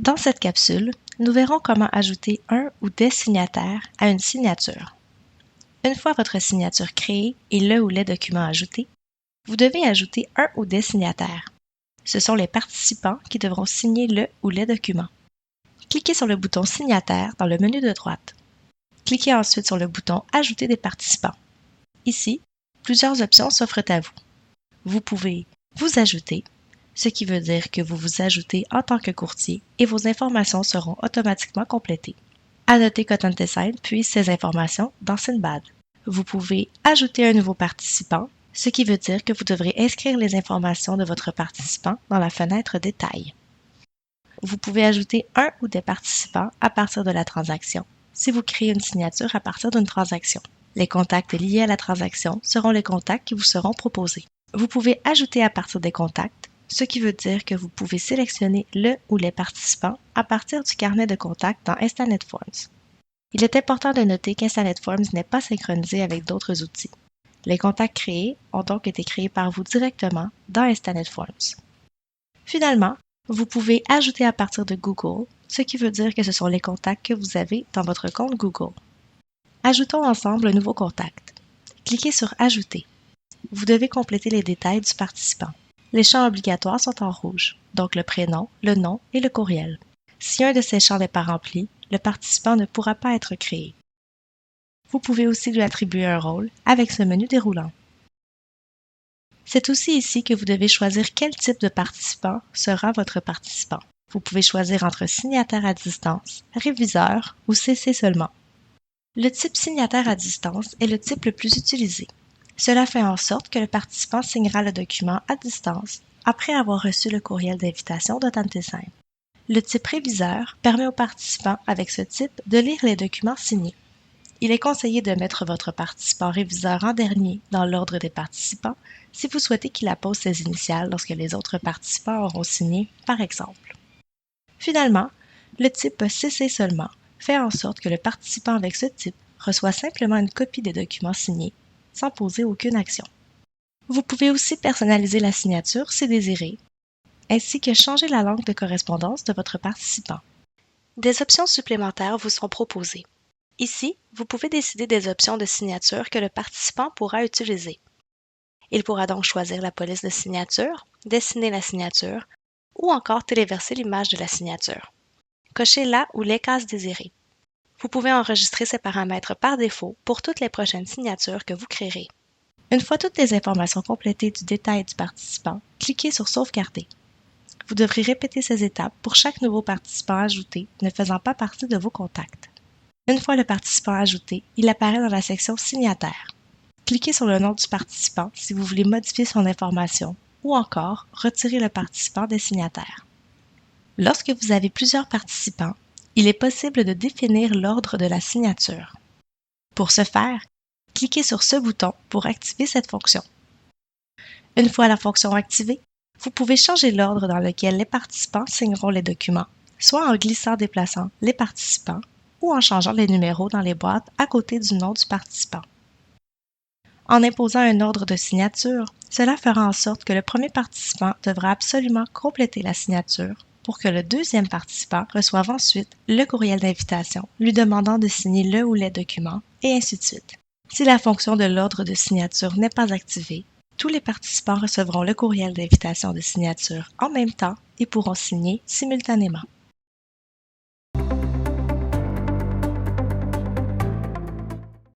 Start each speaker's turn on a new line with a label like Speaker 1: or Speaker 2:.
Speaker 1: Dans cette capsule, nous verrons comment ajouter un ou des signataires à une signature. Une fois votre signature créée et le ou les documents ajoutés, vous devez ajouter un ou des signataires. Ce sont les participants qui devront signer le ou les documents. Cliquez sur le bouton Signataire dans le menu de droite. Cliquez ensuite sur le bouton Ajouter des participants. Ici, plusieurs options s'offrent à vous. Vous pouvez vous ajouter, ce qui veut dire que vous vous ajoutez en tant que courtier et vos informations seront automatiquement complétées. Annotez Content Design puis ces informations dans Sinbad. Vous pouvez ajouter un nouveau participant, ce qui veut dire que vous devrez inscrire les informations de votre participant dans la fenêtre Détails. Vous pouvez ajouter un ou des participants à partir de la transaction, si vous créez une signature à partir d'une transaction. Les contacts liés à la transaction seront les contacts qui vous seront proposés. Vous pouvez ajouter à partir des contacts, ce qui veut dire que vous pouvez sélectionner le ou les participants à partir du carnet de contacts dans Instanet Forms. Il est important de noter qu'Instanet Forms n'est pas synchronisé avec d'autres outils. Les contacts créés ont donc été créés par vous directement dans Instanet Forms. Finalement, vous pouvez ajouter à partir de Google, ce qui veut dire que ce sont les contacts que vous avez dans votre compte Google. Ajoutons ensemble un nouveau contact. Cliquez sur Ajouter. Vous devez compléter les détails du participant. Les champs obligatoires sont en rouge, donc le prénom, le nom et le courriel. Si un de ces champs n'est pas rempli, le participant ne pourra pas être créé. Vous pouvez aussi lui attribuer un rôle avec ce menu déroulant. C'est aussi ici que vous devez choisir quel type de participant sera votre participant. Vous pouvez choisir entre signataire à distance, réviseur ou CC seulement. Le type signataire à distance est le type le plus utilisé. Cela fait en sorte que le participant signera le document à distance après avoir reçu le courriel d'invitation d'AutoDesign. Le type réviseur permet aux participants avec ce type de lire les documents signés. Il est conseillé de mettre votre participant réviseur en dernier dans l'ordre des participants si vous souhaitez qu'il appose ses initiales lorsque les autres participants auront signé, par exemple. Finalement, le type CC seulement fait en sorte que le participant avec ce type reçoit simplement une copie des documents signés sans poser aucune action. Vous pouvez aussi personnaliser la signature si désiré, ainsi que changer la langue de correspondance de votre participant. Des options supplémentaires vous sont proposées. Ici, vous pouvez décider des options de signature que le participant pourra utiliser. Il pourra donc choisir la police de signature, dessiner la signature ou encore téléverser l'image de la signature. Cochez la ou les cases désirées. Vous pouvez enregistrer ces paramètres par défaut pour toutes les prochaines signatures que vous créerez. Une fois toutes les informations complétées du détail du participant, cliquez sur Sauvegarder. Vous devrez répéter ces étapes pour chaque nouveau participant ajouté ne faisant pas partie de vos contacts. Une fois le participant ajouté, il apparaît dans la section Signataire. Cliquez sur le nom du participant si vous voulez modifier son information ou encore retirer le participant des signataires. Lorsque vous avez plusieurs participants, il est possible de définir l'ordre de la signature. Pour ce faire, cliquez sur ce bouton pour activer cette fonction. Une fois la fonction activée, vous pouvez changer l'ordre dans lequel les participants signeront les documents, soit en glissant-déplaçant les participants ou en changeant les numéros dans les boîtes à côté du nom du participant. En imposant un ordre de signature, cela fera en sorte que le premier participant devra absolument compléter la signature pour que le deuxième participant reçoive ensuite le courriel d'invitation lui demandant de signer le ou les documents, et ainsi de suite. Si la fonction de l'ordre de signature n'est pas activée, tous les participants recevront le courriel d'invitation de signature en même temps et pourront signer simultanément.